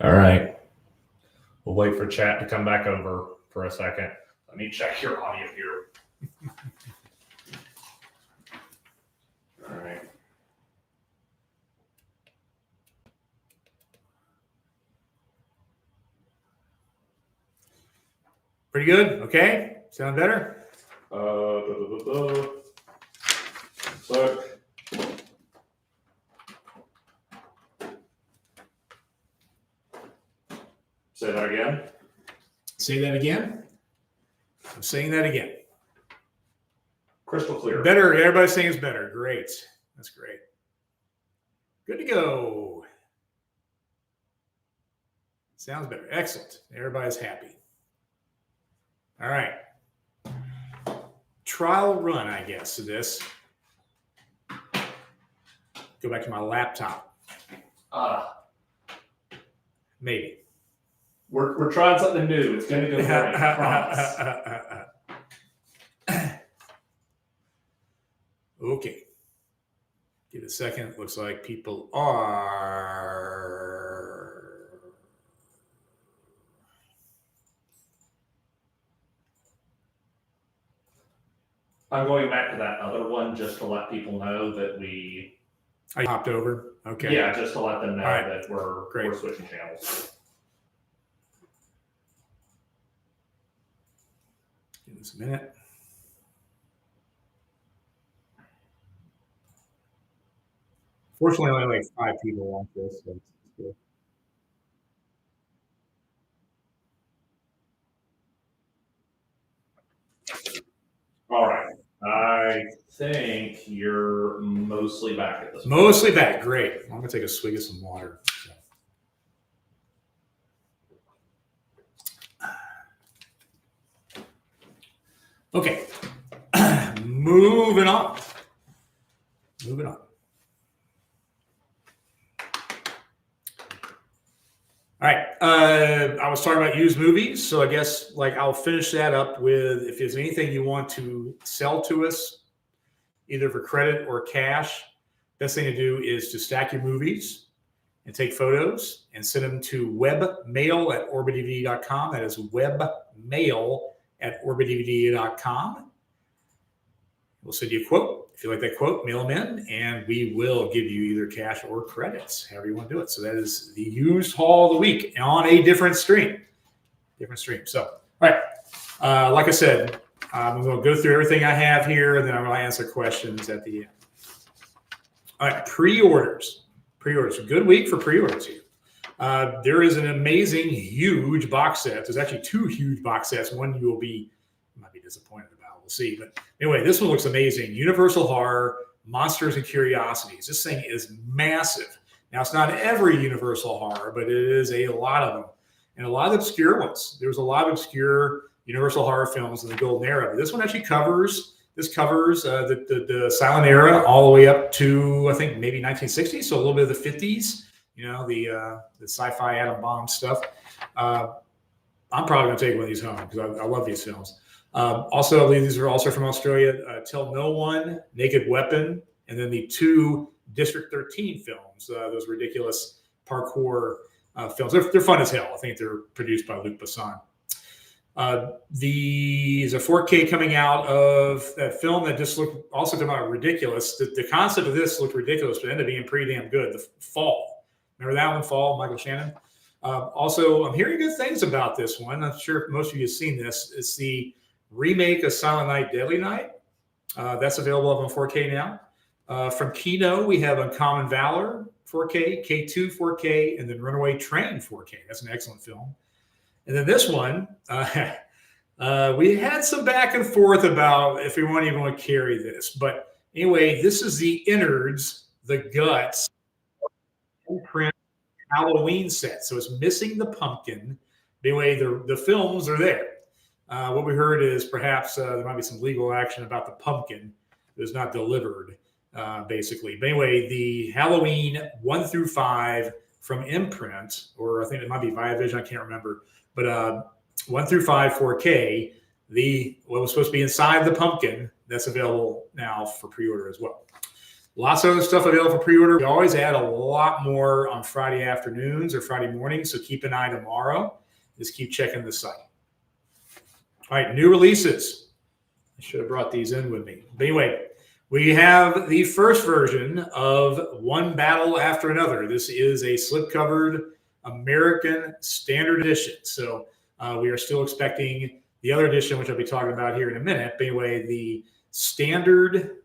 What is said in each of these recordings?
All right. We'll wait for chat to come back over for a second. Let me check your audio here. All right. Pretty good. Okay. Sound better? Look. Say that again. Say that again. I'm saying that again. Crystal clear. Better. Everybody's saying it's better. Great. That's great. Good to go. Sounds better. Excellent. Everybody's happy. All right. Trial run, I guess, of this. Go back to my laptop. Maybe. We're trying something new. It's going to go great. I promise. Okay. Give it a second. It looks like people are. I'm going back to that other one just to let people know that we. I hopped over. Okay. Yeah, just to let them know right. that we're switching channels. Give us a minute. Fortunately, only like 5 people want this, so it's good. All right. I think you're mostly back at this point. Mostly back. Great. I'm going to take a swig of some water. Okay. Moving on. Moving on. All right. I was talking about used movies, so I guess I'll finish that up with if there's anything you want to sell to us, either for credit or cash, best thing to do is to stack your movies and take photos and send them to webmail@orbitdvd.com. That is webmail@orbitdvd.com. We'll send you a quote. If you like that quote, mail them in, and we will give you either cash or credits, however you want to do it. So that is the used haul of the week on a different stream. So, all right. Like I said, I'm going to go through everything I have here, and then I'm going to answer questions at the end. All right, pre-orders. Pre-orders. A good week for pre-orders here. There is an amazing, huge box set. There's actually 2 huge box sets. One you might be disappointed about. We'll see. But anyway, this one looks amazing. Universal Horror, Monsters and Curiosities. This thing is massive. Now, it's not every Universal Horror, but it is a lot of them. And a lot of obscure ones. There's a lot of obscure Universal Horror films in the golden era. But this one actually covers the silent era all the way up to, I think, maybe 1960s. So a little bit of the 50s, the sci-fi atom bomb stuff. I'm probably going to take one of these home because I love these films. Also, I believe these are also from Australia. Tell No One, Naked Weapon, and then the 2 District 13 films, those ridiculous parkour films. They're fun as hell. I think they're produced by Luc Besson. There's a 4K coming out of that film that just looked also talking about ridiculous. The concept of this looked ridiculous, but ended up being pretty damn good. The Fall. Remember that one, Fall, Michael Shannon? Also, I'm hearing good things about this one. I'm sure most of you have seen this. It's the remake of Silent Night, Deadly Night. That's available on 4K now. From Kino, we have Uncommon Valor 4K, K2 4K, and then Runaway Train 4K. That's an excellent film. And then this one, we had some back and forth about if we want to even carry this. But anyway, this is the innards, the guts, print Halloween set. So it's missing the pumpkin. Anyway, the films are there. What we heard is perhaps there might be some legal action about the pumpkin that was not delivered, basically. But anyway, the Halloween 1 through 5 from Imprint, or I think it might be Viavision, I can't remember. But 1 through 5 4K, what was supposed to be inside the pumpkin, that's available now for pre-order as well. Lots of other stuff available for pre-order. We always add a lot more on Friday afternoons or Friday mornings, so keep an eye tomorrow. Just keep checking the site. All right, new releases. I should have brought these in with me. But anyway, we have the first version of One Battle After Another. This is a slipcovered American Standard Edition. So we are still expecting the other edition, which I'll be talking about here in a minute. But anyway, the standard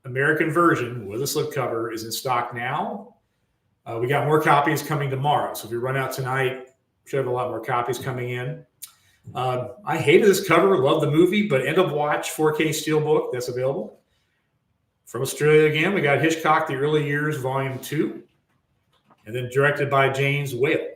American version with a slipcover is in stock now. We got more copies coming tomorrow. So if we run out tonight, should have a lot more copies coming in. I hated this cover, love the movie, but end of watch 4K steelbook that's available. From Australia again, we got Hitchcock, The Early Years, Volume 2, and then directed by James Whale.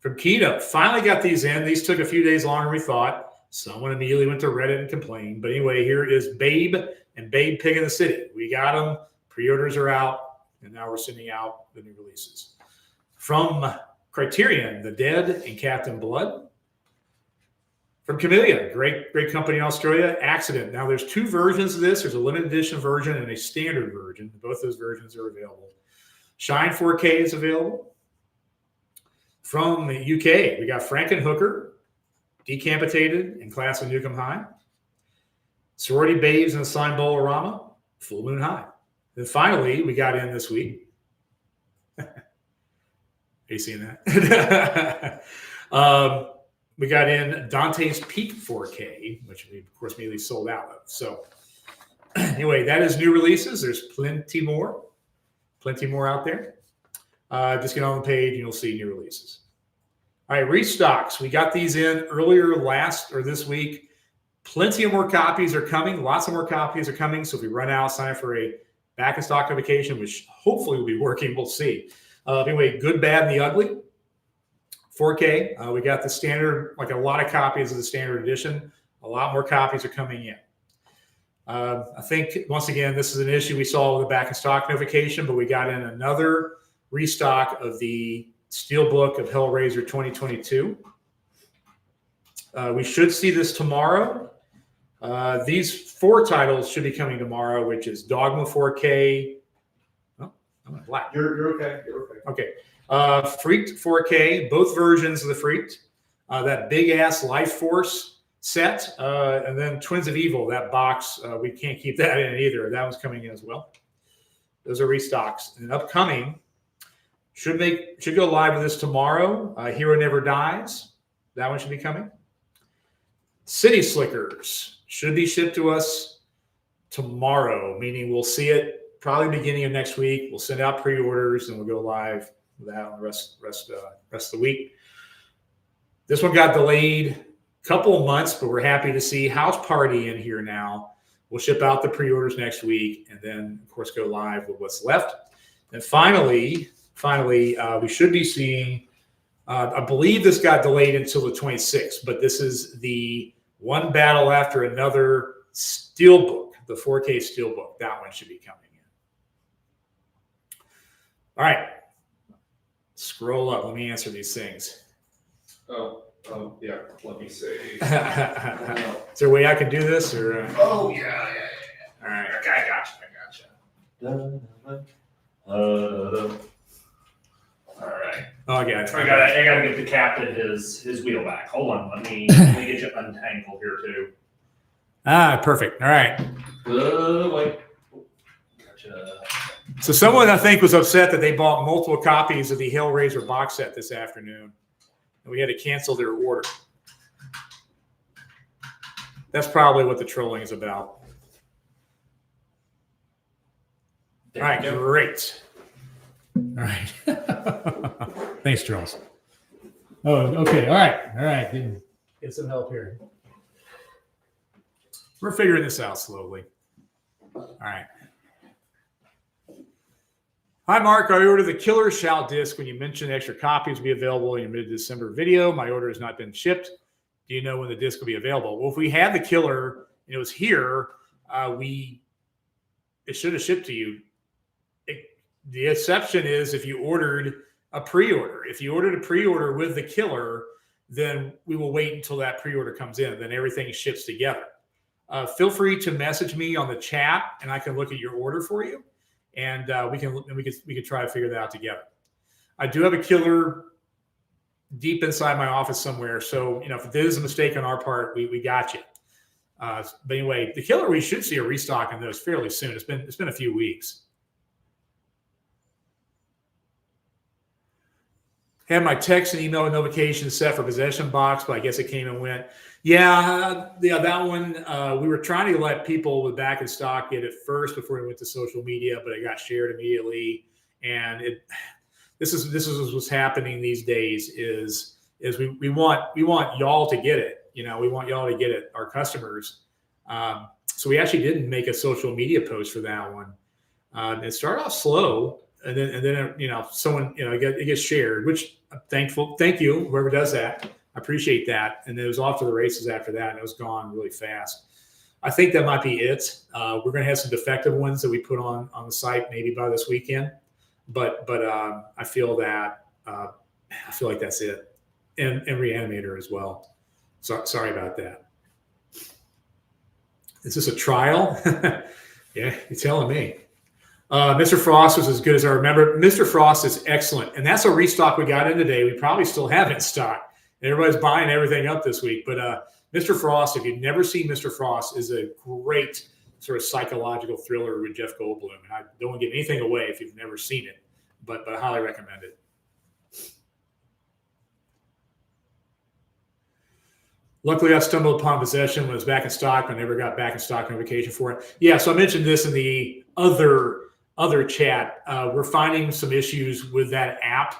From Kino, finally got these in. These took a few days longer than we thought. Someone immediately went to Reddit and complained. But anyway, here is Babe and Babe Pig in the City. We got them. Pre-orders are out, and now we're sending out the new releases. From Criterion, The Dead and Captain Blood. From Chameleon, great company in Australia, Accident. Now, there's two versions of this. There's a limited edition version and a standard version. Both those versions are available. Shine 4K is available. From the UK, we got Frankenhooker, Decapitated, and Class of Newcomb High. Sorority Babes and Assigned Bolorama, Full Moon High. Then finally, we got in this week. Are you seeing that? We got in Dante's Peak 4K, which we, of course, immediately sold out of. So anyway, that is new releases. There's plenty more out there. Just get on the page and you'll see new releases. All right, restocks. We got these in earlier this week. Plenty of more copies are coming. Lots of more copies are coming. So if we run out, sign up for a back in stock notification, which hopefully will be working. We'll see. Anyway, Good, Bad, and the Ugly. 4K. We got the standard, like a lot of copies of the standard edition. A lot more copies are coming in. I think, once again, this is an issue we saw with the back in stock notification, but we got in another restock of the steelbook of Hellraiser 2022. We should see this tomorrow. These 4 titles should be coming tomorrow, which is Dogma 4K. Oh, I'm in black. You're okay. You're okay. Okay. Freaked 4K, both versions of the Freaked. That big ass Life Force set, and then Twins of Evil, that box. We can't keep that in either. That one's coming in as well. Those are restocks. And upcoming, should go live with this tomorrow. Hero Never Dies. That one should be coming. City Slickers should be shipped to us tomorrow, meaning we'll see it probably beginning of next week. We'll send out pre-orders and we'll go live with that on the rest of the week. This one got delayed a couple of months, but we're happy to see House Party in here now. We'll ship out the pre-orders next week and then, of course, go live with what's left. And finally, we should be seeing, I believe this got delayed until the 26th, but this is the One Battle After Another steelbook, the 4K steelbook. That one should be coming in. All right. Scroll up. Let me answer these things. Yeah. Let me see. Is there a way I can do this? Or? Oh, yeah. All right. Okay, I gotcha. All right. Oh, I got it. I gotta get the captain his wheel back. Hold on. Let me get you untangled here too. Perfect. All right. Wait. Gotcha. So someone, I think, was upset that they bought multiple copies of the Hellraiser box set this afternoon, and we had to cancel their order. That's probably what the trolling is about. All right, great. All right. Thanks, Charles. Oh, okay. All right. Get some help here. We're figuring this out slowly. All right. Hi, Mark. I ordered the Killer Shout disc when you mentioned extra copies will be available in your mid-December video. My order has not been shipped. Do you know when the disc will be available? Well, if we had the Killer and it was here, it should have shipped to you. The exception is if you ordered a pre-order. If you ordered a pre-order with the Killer, then we will wait until that pre-order comes in. Then everything ships together. feel free to message me on the chat, and I can look at your order for you, and we can try to figure that out together. I do have a killer deep inside my office somewhere, so if it is a mistake on our part, we got you. But anyway, the killer, we should see a restock on those fairly soon. It's been a few weeks. Had my text and email notifications set for possession box, but I guess it came and went. Yeah, that one, we were trying to let people with back in stock get it first before we went to social media, but it got shared immediately. And this is what's happening these days is we want y'all to get it. We want y'all to get it, our customers. So we actually didn't make a social media post for that one. It started off slow, and then someone it gets shared, which I'm thankful. Thank you, whoever does that. I appreciate that. And it was off to the races after that, and it was gone really fast. I think that might be it. We're going to have some defective ones that we put on the site maybe by this weekend, but I feel like that's it, and Re-Animator as well. So sorry about that. Is this a trial? Yeah, you're telling me. Mr. Frost was as good as I remember. Mr. Frost is excellent, and that's a restock we got in today. We probably still have it in stock. Everybody's buying everything up this week. But Mr. Frost, if you've never seen Mr. Frost, is a great sort of psychological thriller with Jeff Goldblum. And I don't want to give anything away if you've never seen it, but I highly recommend it. Luckily, I stumbled upon possession when it was back in stock. I never got back in stock notification for it. Yeah, so I mentioned this in the other chat. We're finding some issues with that app.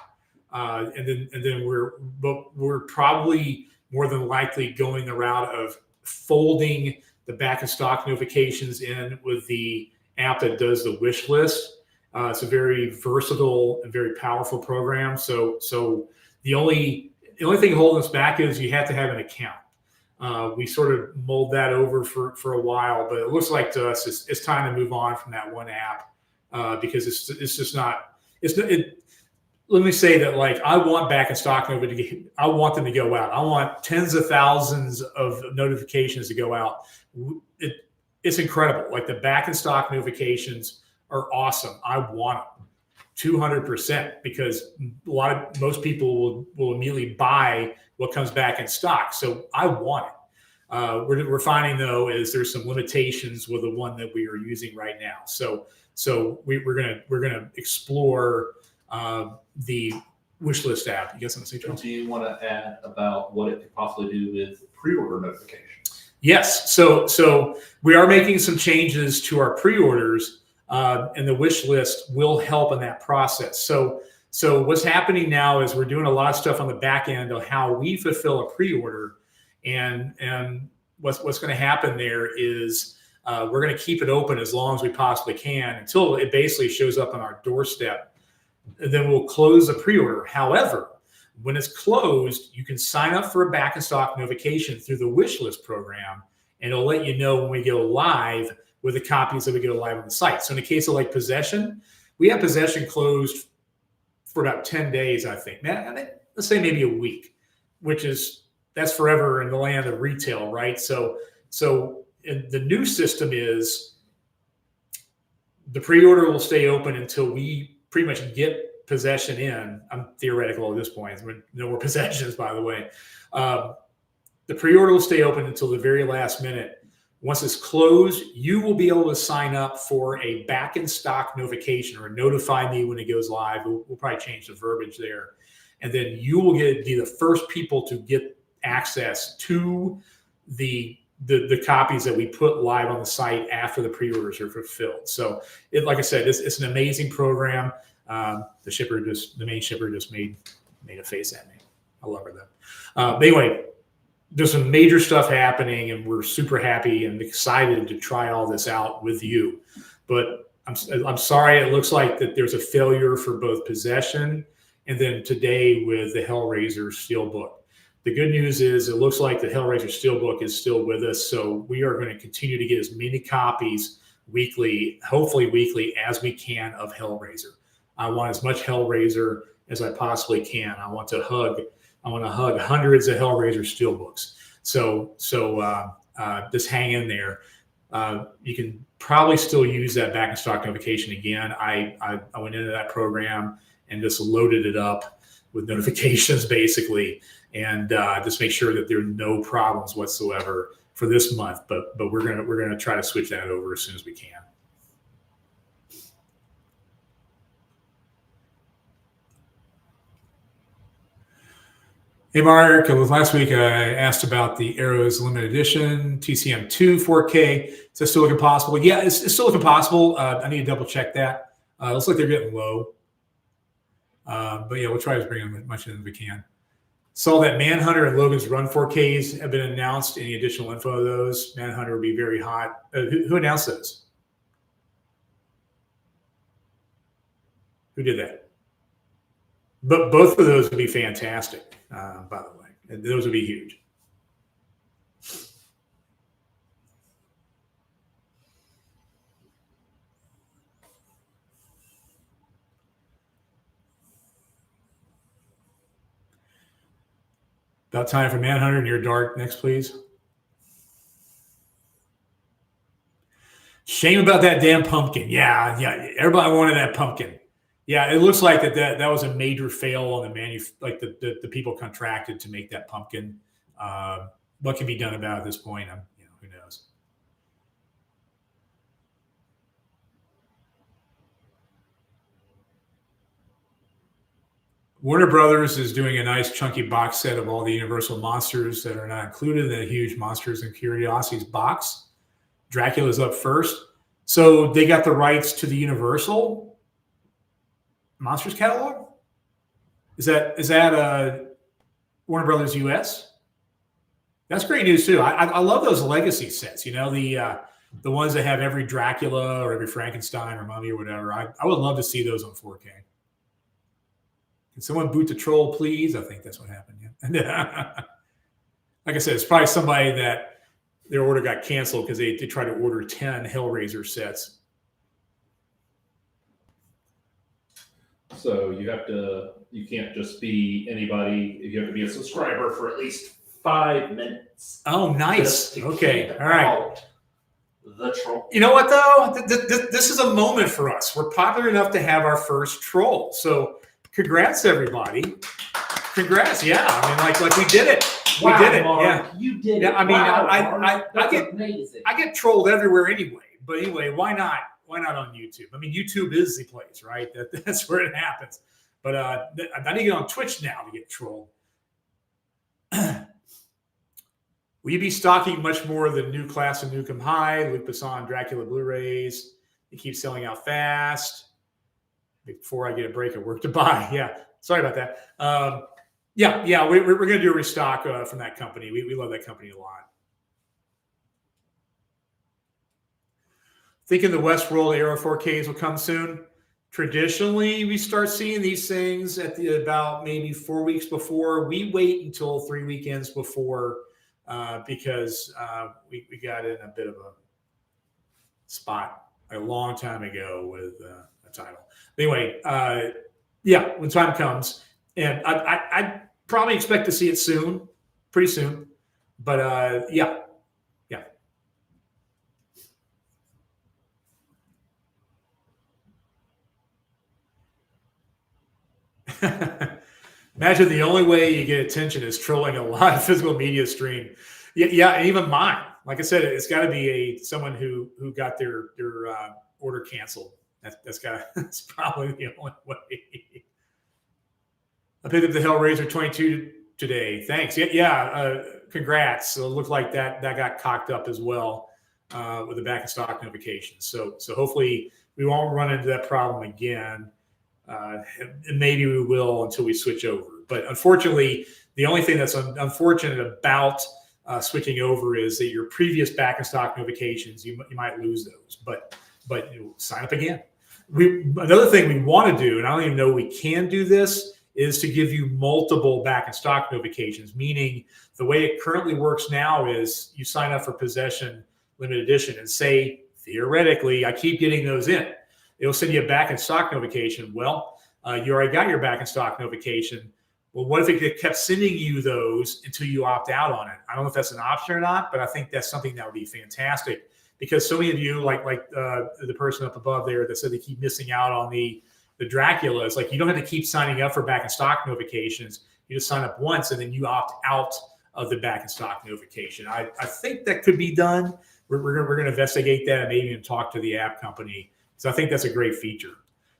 And then we're probably more than likely going the route of folding the back in stock notifications in with the app that does the wish list. It's a very versatile and very powerful program. So the only thing holding us back is you have to have an account. We sort of mulled that over for a while, but it looks like to us it's time to move on from that one app because it's just not. Let me say that, like, I want back in stock I want them to go out. I want tens of thousands of notifications to go out. It's incredible. Like, the back in stock notifications are awesome. I want them 200% because most people will immediately buy what comes back in stock. So I want it. We're finding though is there's some limitations with the one that we are using right now. So we're gonna explore the Wishlist app. You guys want to say, Charles? Do you want to add about what it could possibly do with pre-order notifications? Yes. So we are making some changes to our pre-orders, and the wish list will help in that process. So what's happening now is we're doing a lot of stuff on the back end of how we fulfill a pre-order, and what's going to happen there is we're going to keep it open as long as we possibly can until it basically shows up on our doorstep. And then we'll close the pre-order. However, when it's closed, you can sign up for a back in stock notification through the wish list program, and it'll let you know when we go live with the copies that we go live on the site. So in the case of like possession, we have possession closed for about 10 days, I think. Let's say maybe a week, that's forever in the land of retail, right? So the new system is the pre-order will stay open until we pretty much get possession in. I'm theoretical at this point. No more possessions, by the way. The pre-order will stay open until the very last minute. Once it's closed, you will be able to sign up for a back in stock notification or notify me when it goes live. We'll probably change the verbiage there. And then you will be the first people to get access to the copies that we put live on the site after the pre-orders are fulfilled. So like I said, it's an amazing program. The main shipper just made a face at me. I love her though. But anyway, there's some major stuff happening, and we're super happy and excited to try all this out with you. But I'm sorry, it looks like that there's a failure for both possession and then today with the Hellraiser steelbook. The good news is it looks like the Hellraiser steelbook is still with us, so we are going to continue to get as many copies weekly, hopefully weekly, as we can of Hellraiser. I want as much Hellraiser as I possibly can. I want to hug hundreds of Hellraiser steelbooks. So Just hang in there. You can probably still use that back in stock notification again. I went into that program and just loaded it up with notifications basically, and just make sure that there are no problems whatsoever for this month. But we're gonna try to switch that over as soon as we can. Hey, Mark, last week I asked about the Arrows limited edition TCM2 4K. Is that still looking possible? Yeah, it's still looking possible. I need to double check that. Looks like they're getting low. But yeah, we'll try to bring them as much in as we can. Saw that Manhunter and Logan's Run 4Ks have been announced. Any additional info of those? Manhunter will be very hot. Who announced those? Who did that? But both of those would be fantastic. By the way, and those would be huge. About time for Manhunter Near Dark. Next, please. Shame about that damn pumpkin. Yeah. Everybody wanted that pumpkin. Yeah, it looks like that was a major fail on the people contracted to make that pumpkin. What can be done about it at this point? Who knows? Warner Brothers is doing a nice chunky box set of all the Universal monsters that are not included in the huge Monsters and Curiosities box. Dracula's up first, so they got the rights to the Universal Monsters catalog. Is that Warner Brothers US? That's great news too. I love those legacy sets. The ones that have every Dracula or every Frankenstein or Mummy or whatever. I would love to see those on 4K. Can someone boot the troll, please? I think that's what happened. Yeah. Like I said, it's probably somebody that their order got canceled because they tried to order 10 Hellraiser sets. So you can't just be anybody. You have to be a subscriber for at least 5 minutes. Oh, nice. Okay. All right. The troll. You know what, though? This is a moment for us. We're popular enough to have our first troll. So congrats, everybody. Congrats. Yeah. I mean, like we did it. Wow, we did it. Mark, yeah. You did it. Yeah. I mean, wow, I get trolled everywhere anyway. But anyway, why not? Why not on YouTube? I mean, YouTube is the place, right? That's where it happens. But I need to get on Twitch now to get trolled. Will you be stocking much more of the new Class of Nukem High, Luc Besson, Dracula Blu-rays? They keep selling out fast. Before I get a break at work to buy. Yeah, sorry about that. We're going to do a restock from that company. We love that company a lot. Thinking the Westworld Arrow 4Ks will come soon. Traditionally, we start seeing these things at about maybe 4 weeks before. We wait until 3 weekends before because we got in a bit of a spot a long time ago with a title. Anyway, when time comes, and I probably expect to see it soon, pretty soon. But yeah. Imagine the only way you get attention is trolling a live physical media stream. Yeah, even mine. Like I said, it's got to be someone who got their order canceled. That's probably the only way. I picked up the Hellraiser 22 today. Thanks. Congrats. So it looked like that got cocked up as well with the back in stock notification. So hopefully we won't run into that problem again. And maybe we will until we switch over. But unfortunately, the only thing that's unfortunate about switching over is that your previous back in stock notifications, you might lose those. But sign up again. Another thing we want to do, and I don't even know we can do this, is to give you multiple back in stock notifications. Meaning, the way it currently works now is you sign up for Possession Limited Edition and say, theoretically, I keep getting those in. It'll send you a back in stock notification. Well, you already got your back in stock notification, Well, what if it kept sending you those until you opt out on it? I don't know if that's an option or not, but I think that's something that would be fantastic, because so many of you, like the person up above there that said they keep missing out on the Dracula, it's like you don't have to keep signing up for back in stock notifications. You just sign up once and then you opt out of the back in stock notification. I think that could be done. We're going to investigate that and maybe even talk to the app company, because I think that's a great feature.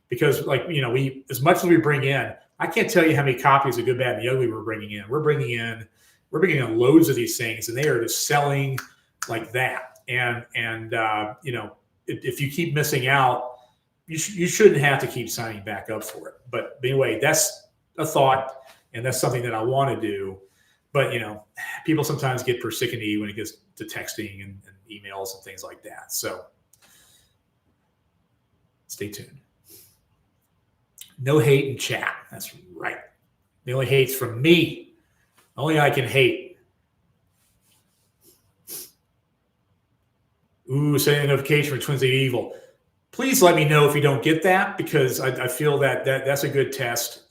Because we, as much as we bring in, I can't tell you how many copies of Good, Bad, and the Ugly we're bringing in. We're bringing in loads of these things, and they are just selling like that. And if you keep missing out, you shouldn't have to keep signing back up for it. But anyway, that's a thought, and that's something that I want to do. But people sometimes get persnickety when it gets to texting and emails and things like that. So stay tuned. No hate in chat. That's right. The only hate's from me. Only I can hate. Ooh, sending a notification for Twins of Evil. Please let me know if you don't get that, because I feel that's a good test.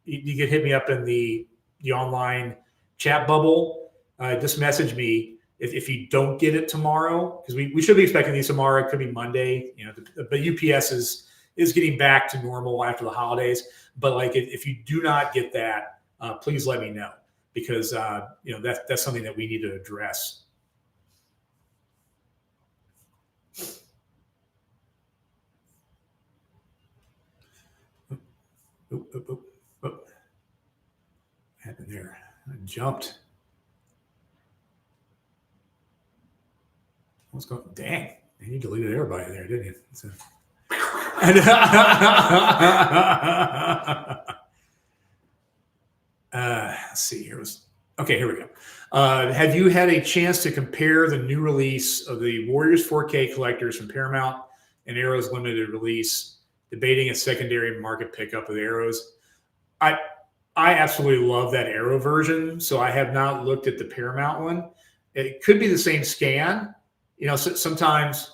You can hit me up in the online chat bubble. Just message me if you don't get it tomorrow, because we should be expecting these tomorrow. It could be Monday. But UPS is getting back to normal after the holidays. But like, if you do not get that, please let me know, because that's something that we need to address. What happened there? I jumped. What's going? Dang, you deleted everybody there, didn't you? So. Let's see. Here we go. Have you had a chance to compare the new release of the Warriors 4K collectors from Paramount and Arrow's limited release, debating a secondary market pickup of the Arrows? I absolutely love that Arrow version, so I have not looked at the Paramount one. It could be the same scan. Sometimes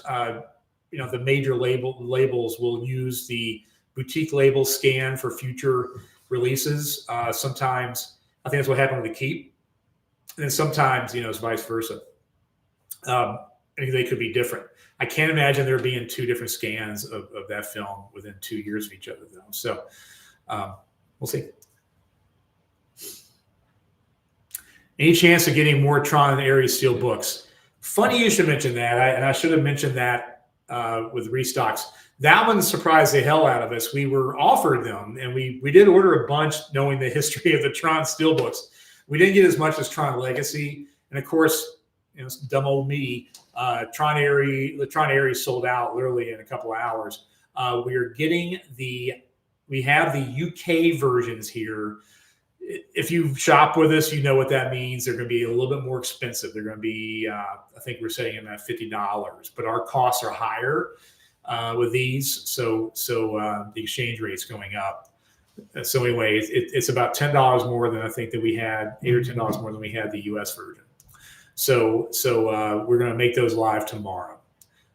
the major labels will use the boutique label scan for future releases. Sometimes I think that's what happened with the Keep, and then sometimes it's vice versa. I think they could be different. I can't imagine there being two different scans of that film within 2 years of each other, though. So we'll see. Any chance of getting more Tron and Ares steel books? Funny you should mention that. I should have mentioned that with restocks. That one surprised the hell out of us. We were offered them, and we did order a bunch, knowing the history of the Tron steelbooks. We didn't get as much as Tron Legacy, and of course, dumb old me. The Tron Ares sold out literally in a couple of hours. We have the UK versions here. If you shop with us, you know what that means. They're going to be a little bit more expensive. They're going to be, I think we're setting them at $50, but our costs are higher with these. So the exchange rate's going up. So anyway, it's about $10 more than I think that we had, $8 or $10 more than we had the US version. So we're going to make those live tomorrow.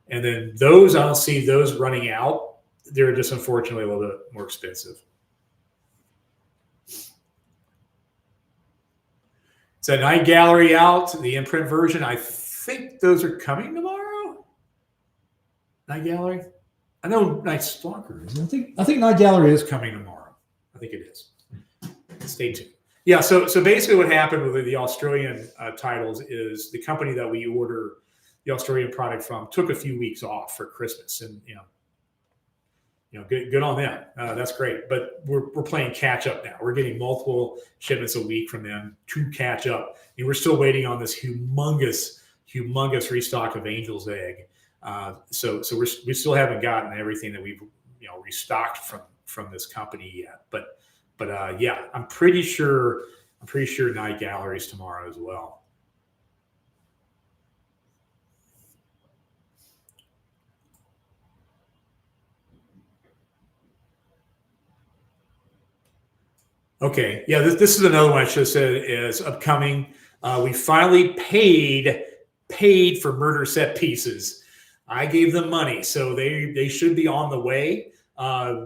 And then those, I don't see those running out. They're just unfortunately a little bit more expensive. Is that Night Gallery out, the imprint version? I think those are coming tomorrow. Night Gallery? I know Night Stalker is. I think Night Gallery is coming tomorrow. I think it is. Stay tuned. Yeah, so basically what happened with the Australian titles is the company that we order the Australian product from took a few weeks off for Christmas, and good on them. That's great. But we're playing catch up now. We're getting multiple shipments a week from them to catch up, and we're still waiting on this humongous restock of Angel's Egg. So we still haven't gotten everything that we've restocked from this company yet. But yeah, I'm pretty sure Night Gallery's tomorrow as well. Okay, yeah, this is another one I should have said is upcoming. We finally paid for Murder Set Pieces. I gave them money, so they should be on the way.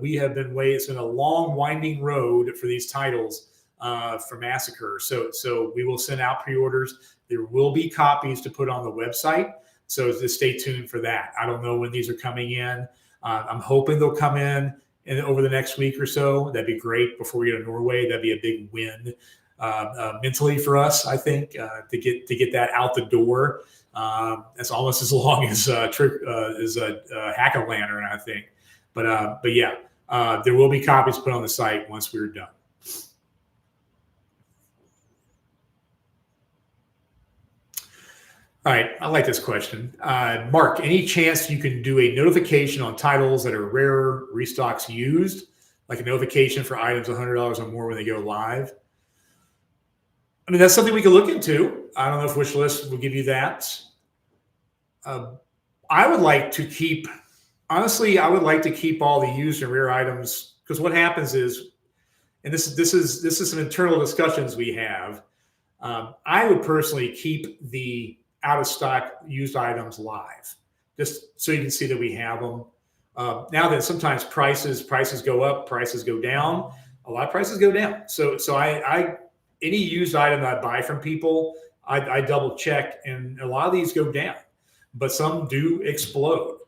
We have been waiting. It's been a long, winding road for these titles for Massacre. So we will send out pre-orders. There will be copies to put on the website. So just stay tuned for that. I don't know when these are coming in. I'm hoping they'll come in over the next week or so. That'd be great before we go to Norway. That'd be a big win mentally for us, I think, to get that out the door. That's almost as long as a Hack-A-Lantern, I think. But yeah, there will be copies put on the site once we're done. All right, I like this question. Mark, any chance you can do a notification on titles that are rare restocks used, like a notification for items $100 or more when they go live? I mean, that's something we could look into. I don't know if Wishlist will give you that. I would like to keep, honestly, I would like to keep all the used and rare items, because what happens is, and this is some internal discussions we have. I would personally keep the out of stock used items live, just so you can see that we have them. Now that sometimes prices go up, prices go down. A lot of prices go down. So I any used item that I buy from people, I double check, and a lot of these go down, but some do explode,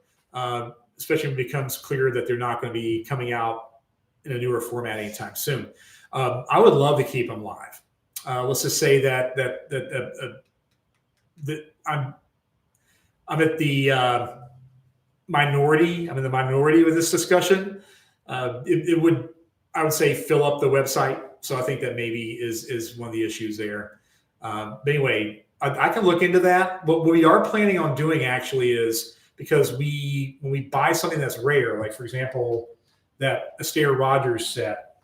especially when it becomes clear that they're not going to be coming out in a newer format anytime soon. I would love to keep them live. Let's just say that I'm at the minority. I'm in the minority with this discussion. It would, I would say, fill up the website. So I think that maybe is one of the issues there. But anyway, I can look into that. What we are planning on doing actually is, because when we buy something that's rare, like for example, that Astaire Rogers set.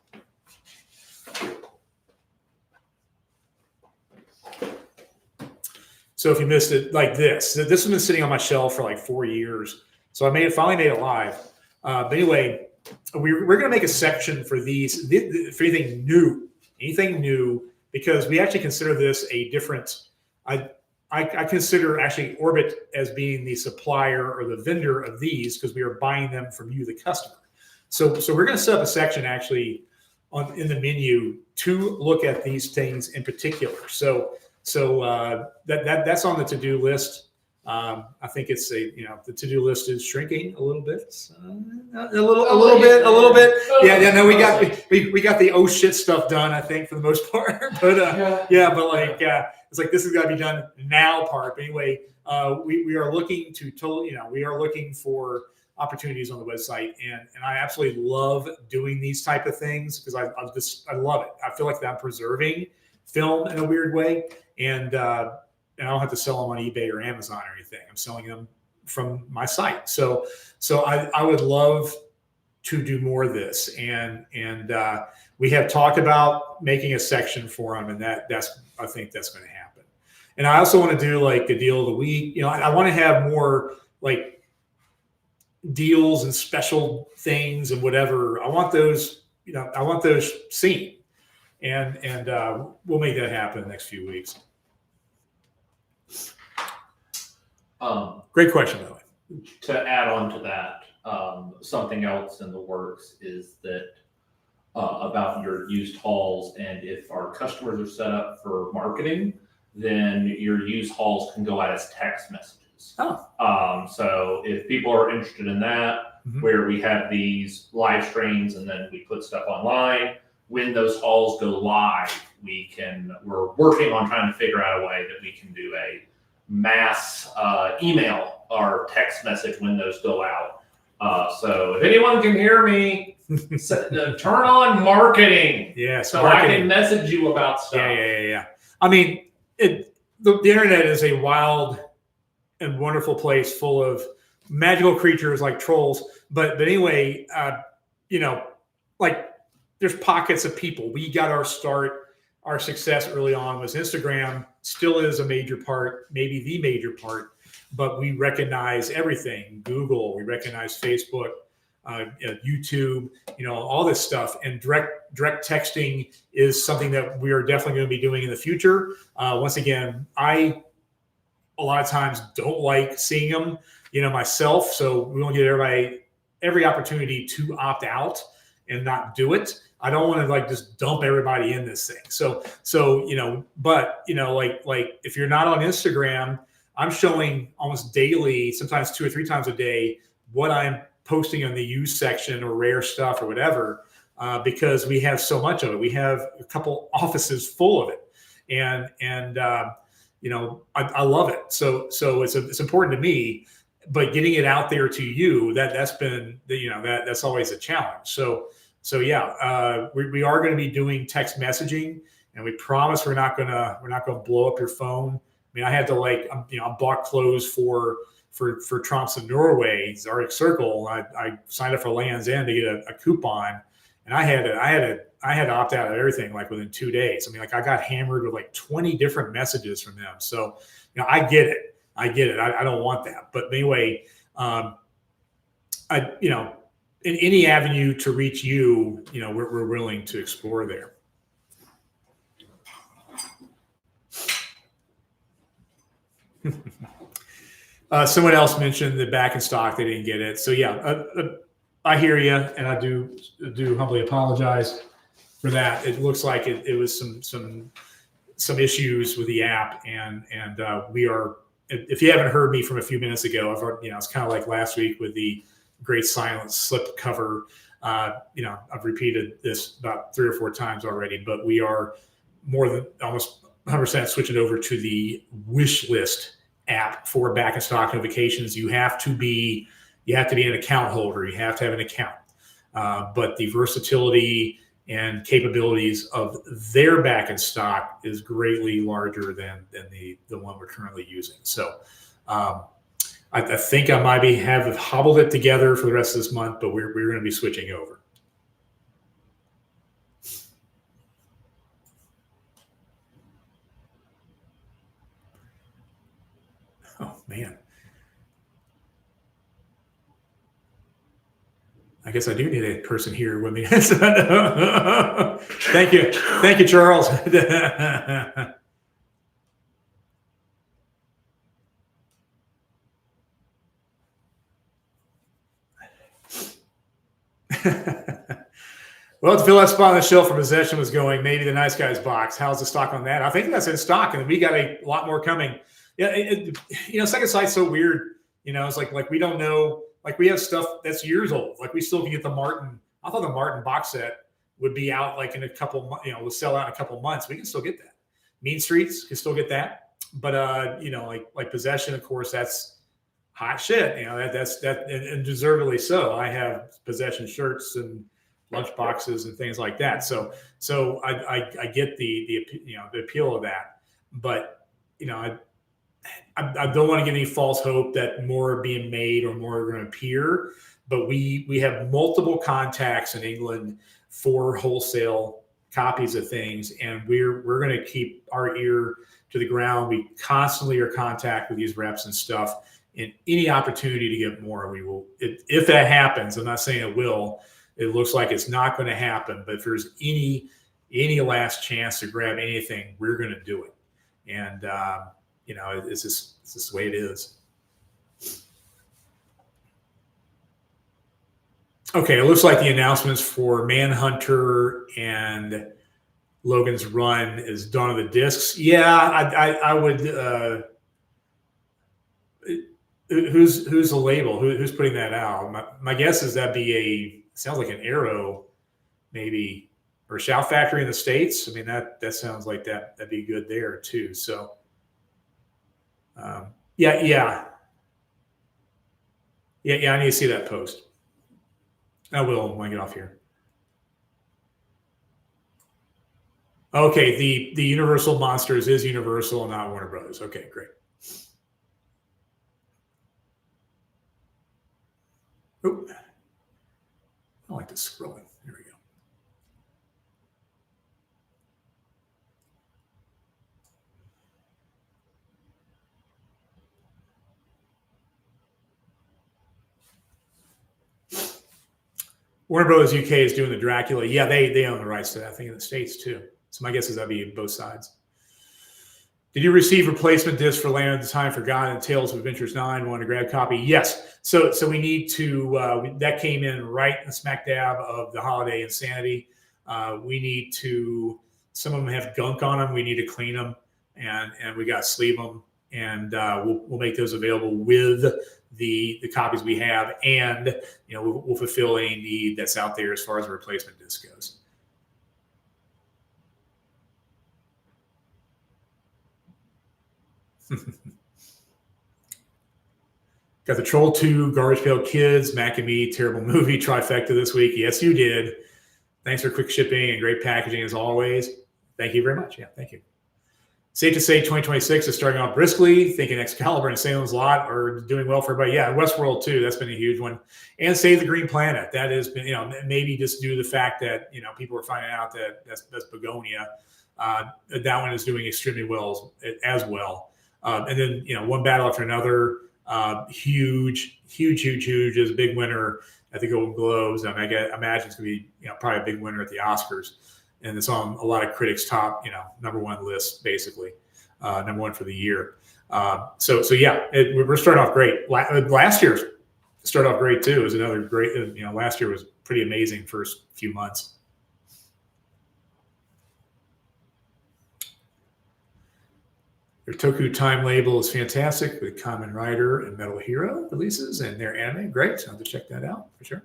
So if you missed it, like this has been sitting on my shelf for like 4 years. So I finally made it live. But anyway, we're going to make a section for these, for anything new, because we actually consider this a different, I consider actually Orbit as being the supplier or the vendor of these, because we are buying them from you, the customer. So we're going to set up a section actually in the menu to look at these things in particular. So that's on the to-do list. I think it's the to-do list is shrinking a little bit, a little bit. Yeah. No, we got the oh shit stuff done, I think, for the most part. But it's like this has got to be done now part. But anyway, we are looking we are looking for opportunities on the website, and I absolutely love doing these type of things, because I love it. I feel like I'm preserving film in a weird way, and I don't have to sell them on eBay or Amazon or anything. I'm selling them from my site. So I would love to do more of this, and we have talked about making a section for them, and I think that's going to happen. And I also want to do like a deal of the week. I want to have more like deals and special things and whatever. I want those seen, and we'll make that happen in the next few weeks. Great question, by the way. To add on to that, something else in the works is that about your used hauls, and if our customers are set up for marketing, then your used hauls can go out as text messages. So if people are interested in that, where we have these live streams and then we put stuff online, when those hauls go live, we're working on trying to figure out a way that we can do a mass email or text message when those go out. So if anyone can hear me, turn on marketing. Yes, so marketing. I can message you about stuff. Yeah. I mean, the internet is a wild and wonderful place full of magical creatures like trolls. But anyway, like there's pockets of people. We got our start, our success early on was Instagram. Still is a major part, maybe the major part, but we recognize everything. Google, we recognize Facebook, YouTube, all this stuff. And direct texting is something that we are definitely going to be doing in the future. Once again, I a lot of times don't like seeing them, myself. So we want to get every opportunity to opt out and not do it. I don't want to like just dump everybody in this thing. So but like if you're not on Instagram, I'm showing almost daily, sometimes 2 or 3 times a day, what I'm posting in the used section or rare stuff or whatever, because we have so much of it. We have a couple offices full of it, and I love it. So it's important to me, but getting it out there to you, that's been that's always a challenge. So yeah, we are going to be doing text messaging, and we promise we're not gonna blow up your phone. I mean, I had to I bought clothes for Tromsø in Norway, Arctic Circle. I signed up for Land's End to get a coupon, and I had to opt out of everything like within 2 days. I mean, like I got hammered with like 20 different messages from them. So I get it. I don't want that. But anyway, in any avenue to reach you, we're willing to explore there. Someone else mentioned the back in stock, they didn't get it. So yeah, I hear you, and I do humbly apologize for that. It looks like it was some issues with the app, and we are. If you haven't heard me from a few minutes ago, it's kind of like last week with the Great Silence slip cover. I've repeated this about 3 or 4 times already, but we are more than almost 100% switching over to the Wishlist app for back in stock notifications. You have to be an account holder. You have to have an account. But the versatility and capabilities of their back in stock is greatly larger than the one we're currently using. So I think I might have hobbled it together for the rest of this month, but we're going to be switching over. Oh man. I guess I do need a person here with me. Thank you, Charles. Well, to fill that spot on the shelf for possession was going, maybe the Nice Guys box. How's the stock on that? I think that's in stock, and we got a lot more coming. Yeah, Second Sight's so weird. It's like we don't know. Like we have stuff that's years old. Like we still can get the Martin. I thought the Martin box set would be out like in a couple. Will sell out in a couple months. We can still get that. Mean Streets can still get that. But like Possession, of course, that's hot shit. That's and deservedly so. I have Possession shirts and lunch boxes and things like that. So I get the appeal of that. But I don't want to give any false hope that more are being made or more are going to appear, but we have multiple contacts in England for wholesale copies of things, and we're going to keep our ear to the ground. We constantly are in contact with these reps and stuff, and any opportunity to get more, we will. If that happens, I'm not saying it will. It looks like it's not going to happen, but if there's any last chance to grab anything, we're going to do it, and it's just the way it is. Okay, it looks like the announcements for Manhunter and Logan's Run is Dawn of the Discs. Yeah, I would. Who's the label? Who's putting that out? My guess is that'd be sounds like an Arrow, maybe, or Shout Factory in the States. I mean that sounds like that'd be good there too. So. Yeah. I need to see that post. I will when I get off here. Okay, the Universal Monsters is Universal and not Warner Brothers. Okay, great. Oh, I like this scrolling. There we go. Warner Brothers UK is doing the Dracula. Yeah, they own the rights to that. I think in the States too. So my guess is that'd be both sides. Did you receive replacement disc for Land of the Time Forgotten and Tales of Adventures 9? Want to grab a copy? Yes. So we need to, that came in right in the smack dab of the holiday insanity. We need to, some of them have gunk on them. We need to clean them and we got to sleeve them. And we'll make those available with the copies we have. And, we'll fulfill any need that's out there as far as the replacement disc goes. Got the Troll 2, Garbage Pail Kids, Mac and Me, terrible movie trifecta this week. Yes, you did. Thanks for quick shipping and great packaging as always. Thank you very much. Yeah, thank you. Safe to say 2026 is starting off briskly. Thinking Excalibur and Salem's Lot are doing well for everybody. Yeah, Westworld too. That's been a huge one. And Save the Green Planet. That has been, maybe just due to the fact that, people are finding out that that's Begonia. That one is doing extremely well as well. And then, one battle after another. Huge is a big winner at the Golden Globes. I imagine it's going to be, probably a big winner at the Oscars. And it's on a lot of critics' top, number one list, basically, number one for the year. So yeah, we're starting off great. Last year started off great too. It was another great. Last year was pretty amazing first few months. Their Toku Time label is fantastic with Kamen Rider and Metal Hero releases and their anime. Great. So I'll have to check that out for sure.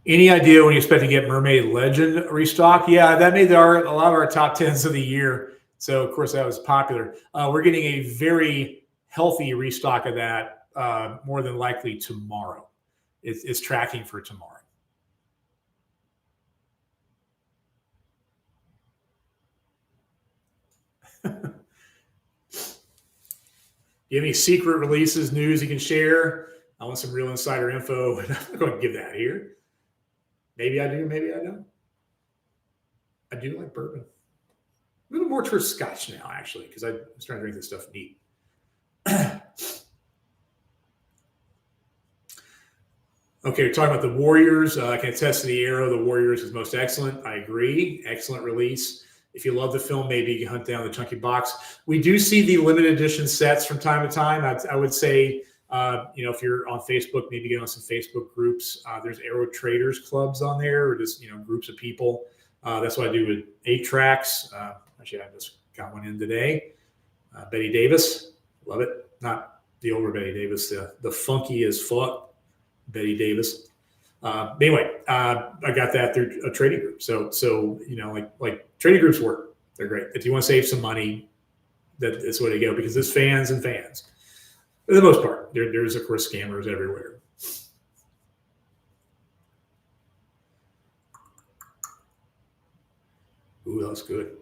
Any idea when you expect to get Mermaid Legend restock? Yeah, that made a lot of our top 10s of the year. So, of course, that was popular. We're getting a very healthy restock of that more than likely tomorrow. It's tracking for tomorrow. Do you have any secret releases, news you can share? I want some real insider info. I'm not going to give that here. Maybe I do, maybe I don't. I do like bourbon. A little more towards scotch now, actually, because I'm starting to drink this stuff neat. Okay, we're talking about the Warriors. I can attest to the Arrow. The Warriors is most excellent. I agree. Excellent release. If you love the film, maybe you can hunt down the chunky box. We do see the limited edition sets from time to time. I would say, if you're on Facebook, maybe get on some Facebook groups. There's Arrow Traders clubs on there, or just groups of people. That's what I do with 8 tracks. Actually, I just got one in today. Betty Davis, love it. Not the older Betty Davis, the funky as fuck Betty Davis. Anyway, I got that through a trading group. So like trading groups work. They're great. If you want to save some money, that's the way to go, because there's fans and fans. For the most part, there's of course scammers everywhere. Ooh, that's good.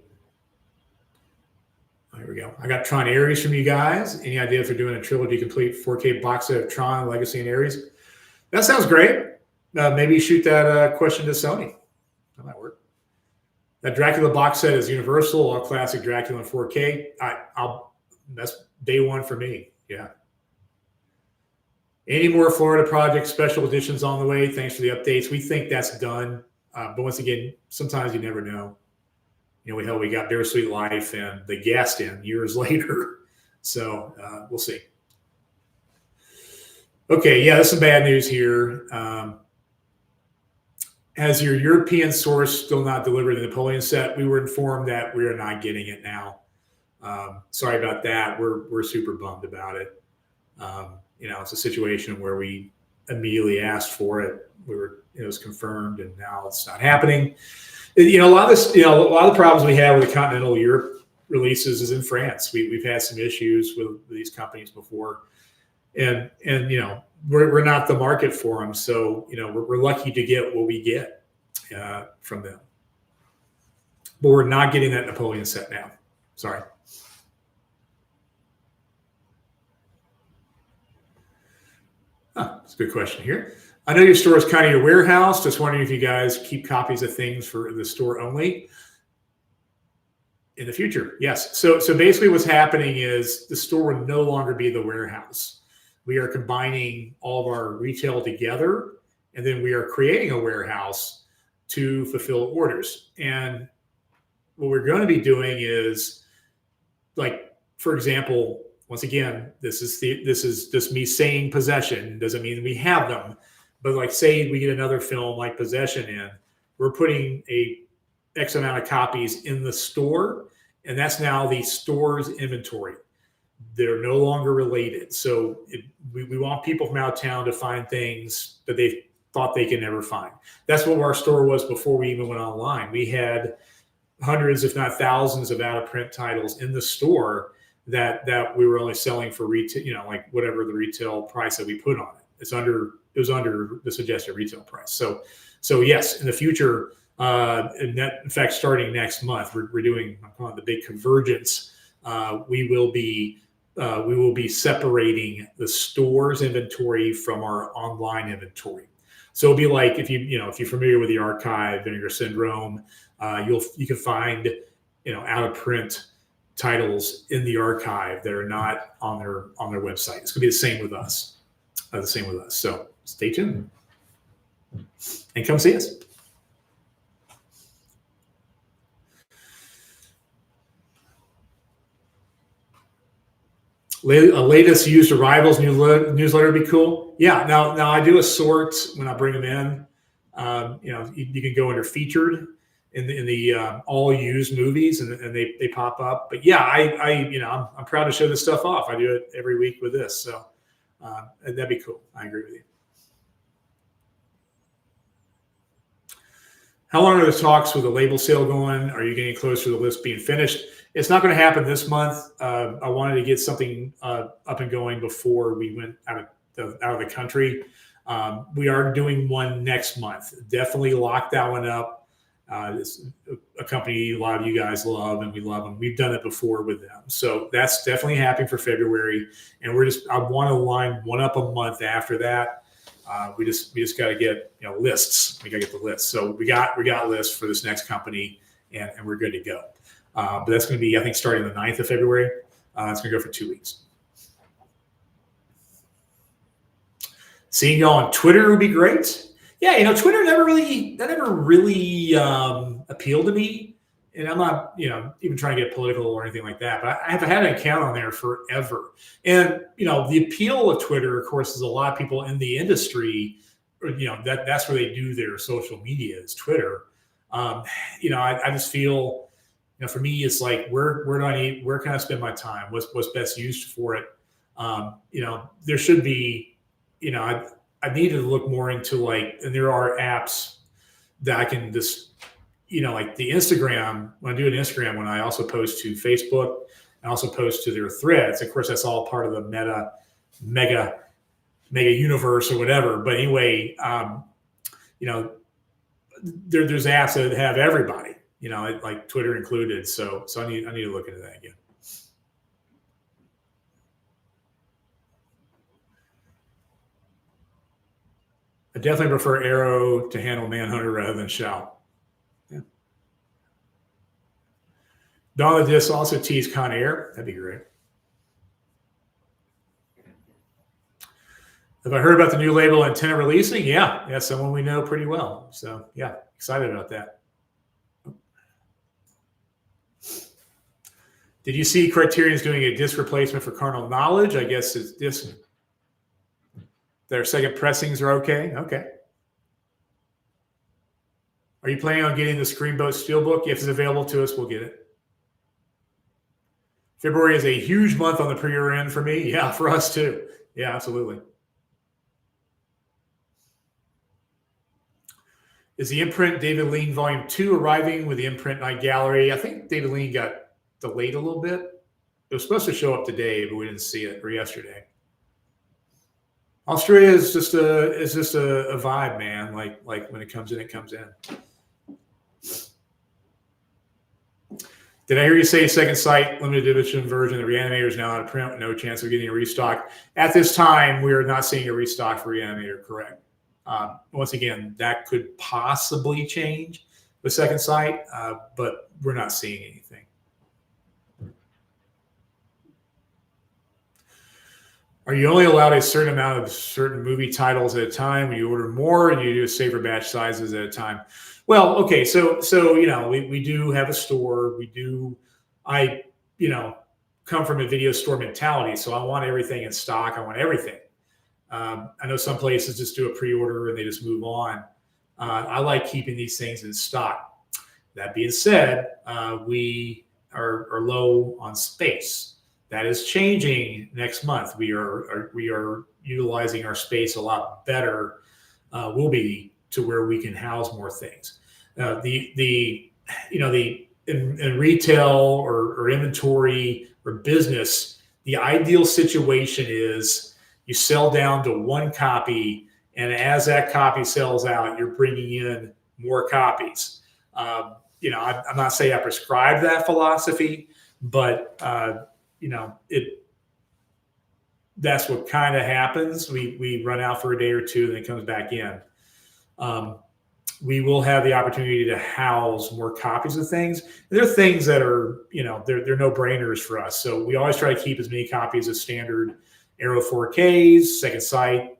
There we go. I got Tron Ares from you guys. Any idea if they're doing a trilogy complete 4K box set of Tron, Legacy, and Ares? That sounds great. Maybe shoot that question to Sony. That might work. That Dracula box set is Universal, all classic Dracula in 4K. That's day one for me. Yeah. Any more Florida Project special editions on the way? Thanks for the updates. We think that's done. But once again, sometimes you never know. We got Bittersweet Life and The Guest in years later. So we'll see. Okay, yeah, there's some bad news here. Has your European source still not delivered the Napoleon set? We were informed that we are not getting it now. Sorry about that. We're super bummed about it. It's a situation where we immediately asked for it. It was confirmed, and now it's not happening. A lot of the problems we have with the continental Europe releases is in France. We've had some issues with these companies before, and we're not the market for them. So we're lucky to get what we get from them, but we're not getting that Napoleon set now. Sorry. That's a good question here. I know your store is kind of your warehouse. Just wondering if you guys keep copies of things for the store only in the future. Yes. So basically what's happening is the store will no longer be the warehouse. We are combining all of our retail together, and then we are creating a warehouse to fulfill orders. And what we're going to be doing is, like, for example, once again, this is just me saying possession. Doesn't mean we have them, but like, say we get another film like Possession in, we're putting a X amount of copies in the store, and that's now the store's inventory. They're no longer related. So we want people from out of town to find things that they thought they could never find. That's what our store was before we even went online. We had hundreds, if not thousands, of out of print titles in the store that we were only selling for retail, you know, like whatever the retail price that we put on it. It was under the suggested retail price. So yes, in the future, in fact, starting next month, we're doing the big convergence. We will be separating the store's inventory from our online inventory. So it'll be like, if you're familiar with the archive, Vinegar Syndrome, you can find, out of print titles in the archive that are not on their website. It's gonna be the same with us. So stay tuned and come see us. A latest used arrivals newsletter would be cool. Yeah. Now I do a sort when I bring them in. You can go under featured in the all used movies, and they pop up. But yeah, I'm proud to show this stuff off. I do it every week with this, so that'd be cool. I agree with you. How long are the talks with the label sale going? Are you getting close to the list being finished? It's not going to happen this month. I wanted to get something up and going before we went out of the country. We are doing one next month. Definitely lock that one up. It's a company a lot of you guys love, and we love them. We've done it before with them, so that's definitely happening for February. And I want to line one up a month after that. We just got to get lists. We got to get the lists. So we got lists for this next company, and we're good to go. But that's going to be, I think, starting the 9th of February. It's going to go for 2 weeks. Seeing y'all on Twitter would be great. Yeah, Twitter never really appealed to me. And I'm not, even trying to get political or anything like that. But I have had an account on there forever. And, the appeal of Twitter, of course, is a lot of people in the industry, that's where they do their social media is Twitter. I just feel, for me, it's like, where can I spend my time? What's best used for it? There should be, I need to look more into and there are apps that I can just, like the Instagram, when I do an Instagram, when I also post to Facebook and also post to their threads. Of course, that's all part of the mega universe or whatever. But anyway, there's apps that have everybody, like Twitter included. So I need to look into that again. I definitely prefer Arrow to handle Manhunter rather than Shout. Yeah. Dawn of the Disc also tease Con Air. That'd be great. Have I heard about the new label Antenna releasing? Yeah, someone we know pretty well. So yeah, excited about that. Did you see Criterion's doing a disc replacement for Carnal Knowledge? I guess it's disc. Their second pressings are okay. Okay. Are you planning on getting the Screenboat Steelbook? If it's available to us, we'll get it. February is a huge month on the pre-order end for me. Yeah, for us too. Yeah, absolutely. Is the imprint David Lean Volume 2 arriving with the imprint night gallery? I think David Lean got delayed a little bit. It was supposed to show up today, but we didn't see it, or yesterday. Australia is just a vibe, man. Like when it comes in, it comes in. Did I hear you say second sight limited edition version? The Re-Animator is now out of print. No chance of getting a restock. At this time, we are not seeing a restock for Re-Animator. Correct. Once again, that could possibly change with second sight, but we're not seeing anything. Are you only allowed a certain amount of certain movie titles at a time? When you order more, and you do safer batch sizes at a time? Well, okay, so we do have a store. I come from a video store mentality, so I want everything in stock. I want everything. I know some places just do a pre-order and they just move on. I like keeping these things in stock. That being said, we are low on space. That is changing next month. We are utilizing our space a lot better. Will be to where we can house more things. In retail or inventory or business, the ideal situation is you sell down to one copy, and as that copy sells out, you're bringing in more copies. I'm not saying I prescribe that philosophy, but that's what kind of happens. We run out for a day or two, and then it comes back in. We will have the opportunity to house more copies of things. And there are things that are, they're no brainers for us. So we always try to keep as many copies of standard Aero 4Ks, Second Sight,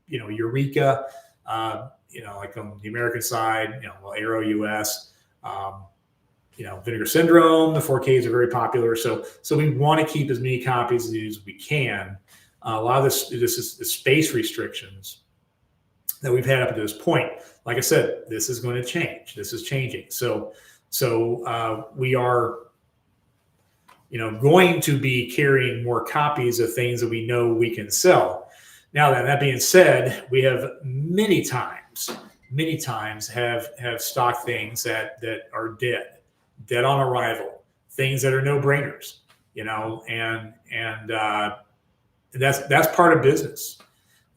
Eureka, like on the American side, Aero US, Vinegar Syndrome. The 4Ks are very popular. So we want to keep as many copies of these as we can. A lot of this is the space restrictions that we've had up to this point. Like I said, this is going to change. This is changing. So we are, going to be carrying more copies of things that we know we can sell. Now, that being said, we have many times have stock things that are dead on arrival, things that are no brainers, and that's part of business.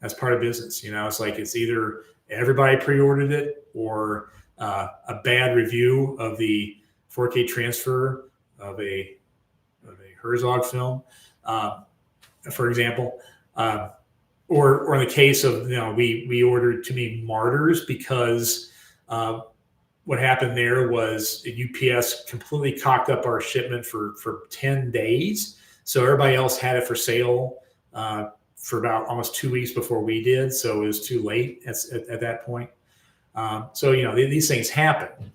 That's part of business. It's like it's either everybody pre-ordered it or a bad review of the 4K transfer of a Herzog film, for example, or in the case of we ordered too many Martyrs because what happened there was UPS completely cocked up our shipment for 10 days, so everybody else had it for sale for about almost 2 weeks before we did, so it was too late at that point. So these things happen,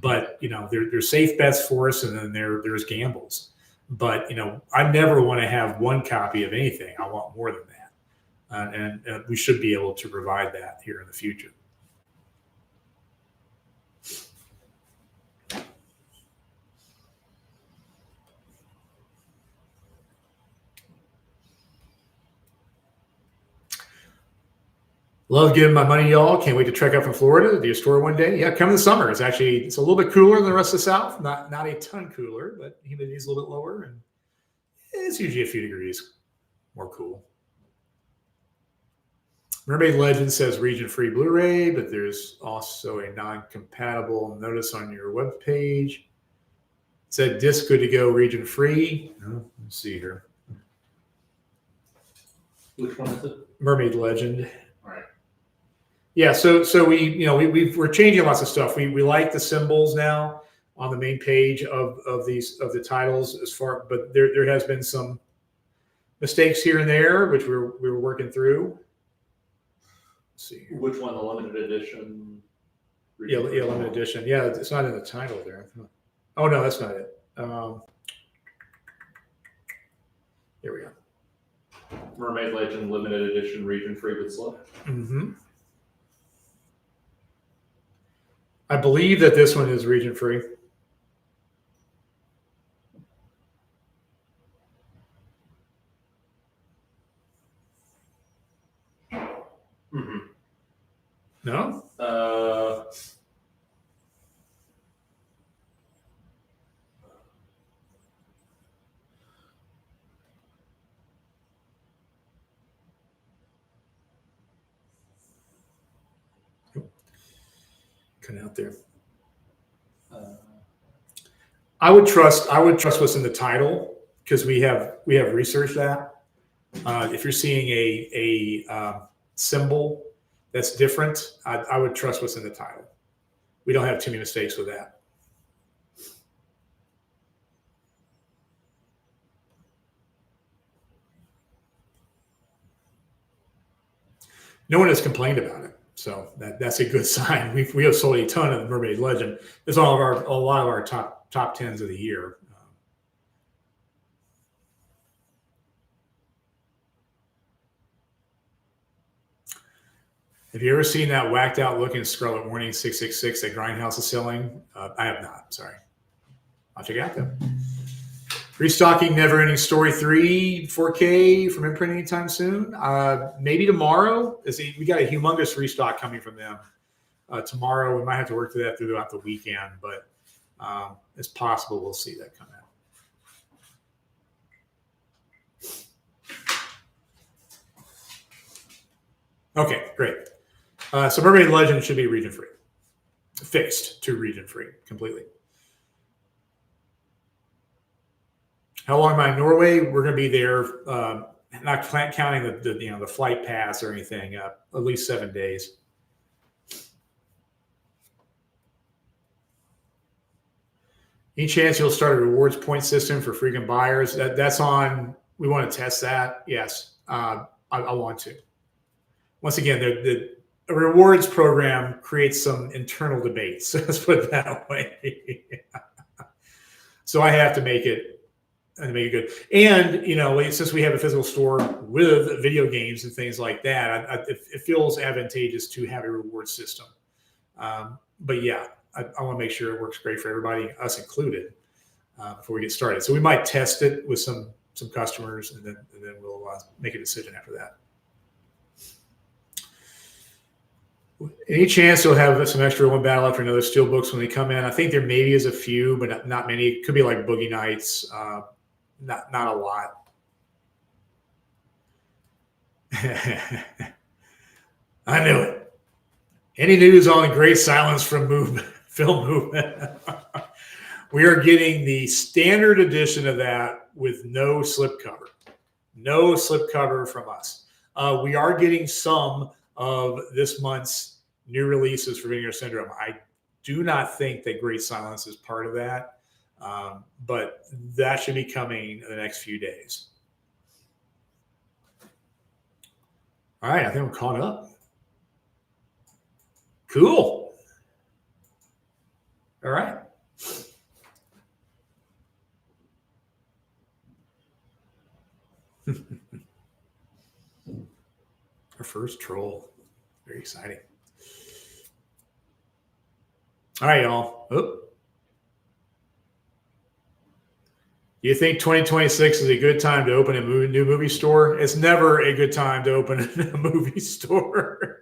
but there's safe bets for us, and then there's gambles. But I never want to have one copy of anything. I want more than that, and we should be able to provide that here in the future. Love giving my money, y'all. Can't wait to trek up from Florida to your store one day. Yeah, come in the summer. It's a little bit cooler than the rest of the South. Not a ton cooler, but humidity is a little bit lower, and it's usually a few degrees more cool. Mermaid Legend says region-free Blu-ray, but there's also a non-compatible notice on your web page. It said disc good to go, region-free. Oh, let's see here. Which one is it? Mermaid Legend. All right. Yeah, so we're changing lots of stuff. We like the symbols now on the main page of the titles but there has been some mistakes here and there which we were working through. Let's see here. Which one? The limited edition? Yeah, limited edition. Yeah, it's not in the title there. Oh no, that's not it. Here we go. Mermaid Legend limited edition region free with slip. Mm-hmm. I believe that this one is region free. Mm-hmm. No? Kind of out there. I would trust what's in the title because we have researched that. If you're seeing a symbol that's different, I would trust what's in the title. We don't have too many mistakes with that. No one has complained about it, so that's a good sign. We have sold a ton of Mermaid Legend. It's a lot of our top tens of the year. Have you ever seen that whacked out looking Scarlet Warning 666 that Grindhouse is selling? I have not. Sorry. I'll check it out though. Restocking Never Ending Story 3 4K from imprint anytime soon. Maybe tomorrow. We got a humongous restock coming from them. Tomorrow, we might have to work through that throughout the weekend, but it's possible we'll see that come out. Okay, great. So Mermaid Legend should be region free. Fixed to region free completely. How long am I in Norway? We're going to be there, not counting the flight pass or anything, at least 7 days. Any chance you'll start a rewards point system for frequent buyers? That's on. We want to test that. Yes, I want to. Once again, the rewards program creates some internal debates. Let's put it that way. So I have to make it good. And since we have a physical store with video games and things like that, it feels advantageous to have a reward system. But yeah, I want to make sure it works great for everybody, us included, before we get started. So we might test it with some customers, and then we'll make a decision after that. Any chance you'll have some extra one battle after another steelbooks when they come in? I think there maybe is a few, but not many. It could be like Boogie Nights. Not a lot. I knew it. Any news on Great Silence from Film Movement? We are getting the standard edition of that with no slipcover. No slipcover from us. We are getting some of this month's new releases for Vinegar Syndrome. I do not think that Great Silence is part of that, but that should be coming in the next few days. All right, I think I'm caught up. Cool. All right. Our first troll. Very exciting. All right, y'all. Do you think 2026 is a good time to open a new movie store? It's never a good time to open a movie store.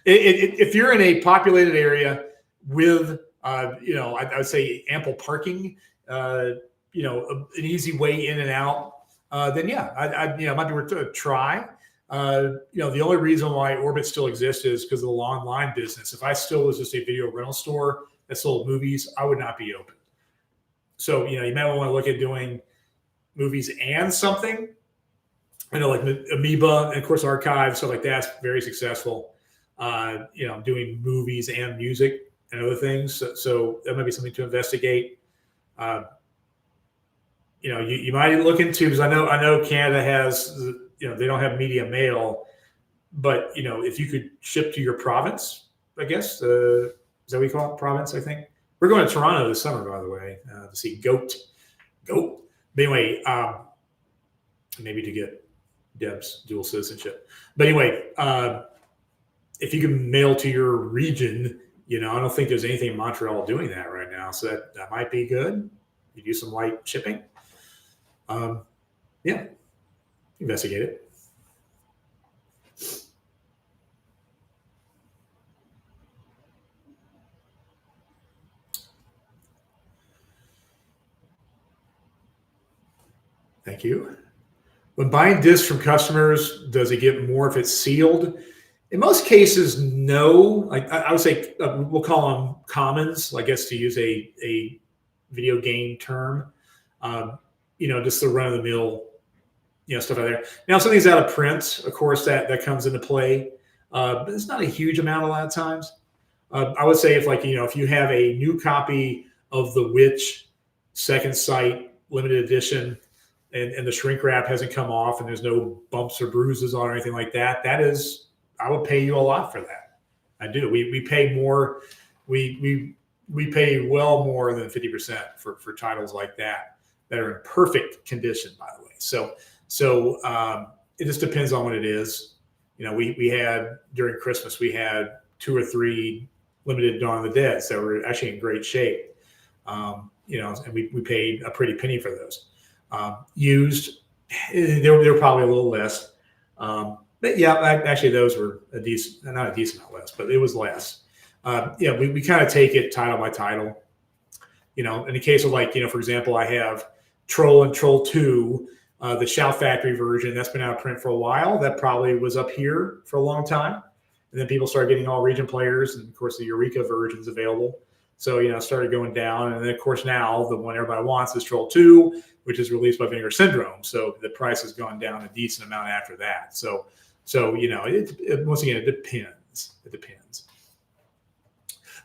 If you're in a populated area with, I would say ample parking, an easy way in and out, then yeah, I might be worth a try. The only reason why Orbit still exists is because of the long line business. If I still was just a video rental store that sold movies, I would not be open. So, you might want to look at doing movies and something. I know like Amoeba and of course Archive, stuff like that's very successful. Doing movies and music and other things. So that might be something to investigate. You might look into, because I know Canada has, they don't have media mail, but if you could ship to your province, I guess, is that what you call it? Province, I think. We're going to Toronto this summer, by the way, to see Goat. But anyway, maybe to get Deb's dual citizenship. But anyway, if you can mail to your region, I don't think there's anything in Montreal doing that right now. So that might be good. You do some light shipping. Yeah, investigate it. Thank you. When buying discs from customers, does it get more if it's sealed? In most cases, no. I would say we'll call them commons, I guess, to use a video game term. Just the run-of-the-mill, stuff out there. Now, something's out of print, of course, that comes into play, but it's not a huge amount a lot of times. I would say if you have a new copy of The Witch, Second Sight, limited edition, and the shrink wrap hasn't come off and there's no bumps or bruises on or anything like that, that is I would pay you a lot for that. I do. We pay more. We pay well more than 50% for titles like that are in perfect condition, by the way. So it just depends on what it is. We had during Christmas, we had 2 or 3 limited Dawn of the Dead that were actually in great shape. And we paid a pretty penny for those. Used, they were probably a little less. But yeah, actually those were not a decent amount less, but it was less. We kind of take it title by title. In the case of for example, I have Troll and Troll 2, the Shout Factory version that's been out of print for a while. That probably was up here for a long time. And then people started getting all region players, and of course the Eureka version's available. So, it started going down. And then of course now the one everybody wants is Troll 2, which is released by Vinegar Syndrome. So the price has gone down a decent amount after that. So once again, it depends. It depends.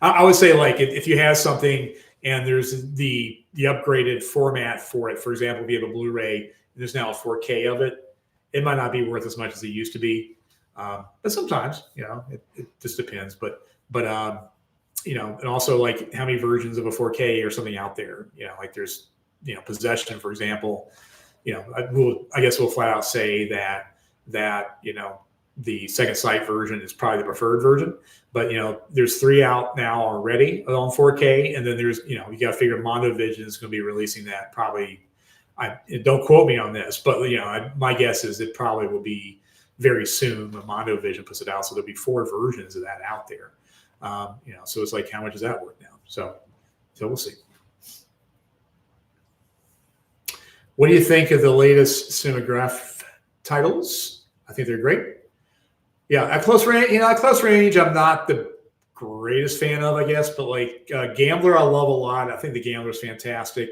I would say if you have something and there's the upgraded format for it, for example, if you have a Blu-ray and there's now a 4K of it, it might not be worth as much as it used to be. But sometimes, it just depends. But and also how many versions of a 4K or something out there, there's, Possession, for example, I guess we'll flat out say that the Second Sight version is probably the preferred version, but there's 3 out now already on 4K, and then there's you got to figure Mondo Vision is going to be releasing that probably. Don't quote me on this, but my guess is it probably will be very soon when Mondo Vision puts it out. So there'll be 4 versions of that out there. So it's how much is that worth now? So we'll see. What do you think of the latest Cinegraph titles? I think they're great. Yeah, at close range, I'm not the greatest fan of, I guess, but Gambler, I love a lot. I think the Gambler's fantastic,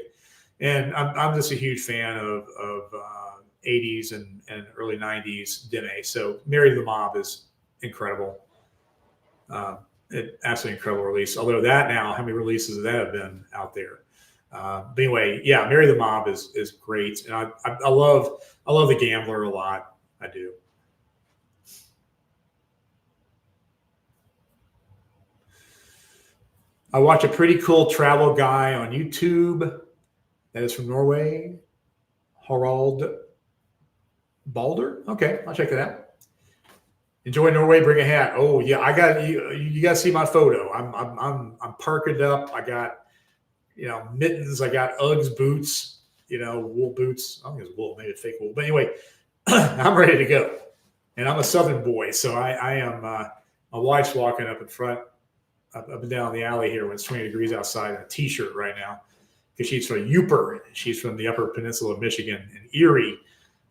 and I'm just a huge fan of 80s and early 90s Deme. So Married to the Mob is incredible. Absolutely incredible release. Although that now, how many releases of that have been out there? But anyway, yeah, Marry the Mob is great, and I love the Gambler a lot. I do. I watch a pretty cool travel guy on YouTube that is from Norway, Harald Balder. Okay, I'll check that out. Enjoy Norway, bring a hat. Oh yeah, I got you. You got to see my photo. I'm parked up. I got mittens. I got Uggs boots. Wool boots. I don't think it's wool, maybe it's fake wool. But anyway, I'm ready to go. And I'm a Southern boy, so I am. My wife's walking up in front, up and down the alley here when it's 20 degrees outside in a t-shirt right now because she's from Uper. She's from the Upper Peninsula of Michigan and Erie,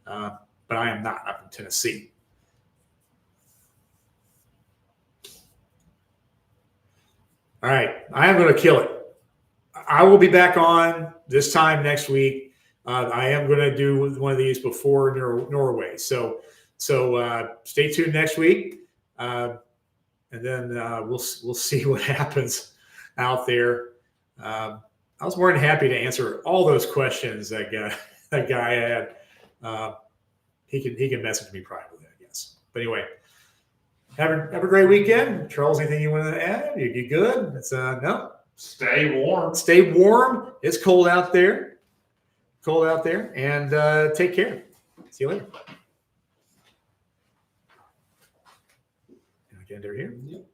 but I am not. I'm from Tennessee. All right, I am going to kill it. I will be back on this time next week. I am going to do one of these before Norway. So stay tuned next week, and then we'll see what happens out there. I was more than happy to answer all those questions that guy had. He can message me privately, I guess. But anyway. Have a great weekend. Charles, anything you want to add? You good? It's no. Stay warm. Stay warm. It's cold out there. And take care. See you later. Can I get under here? Yep.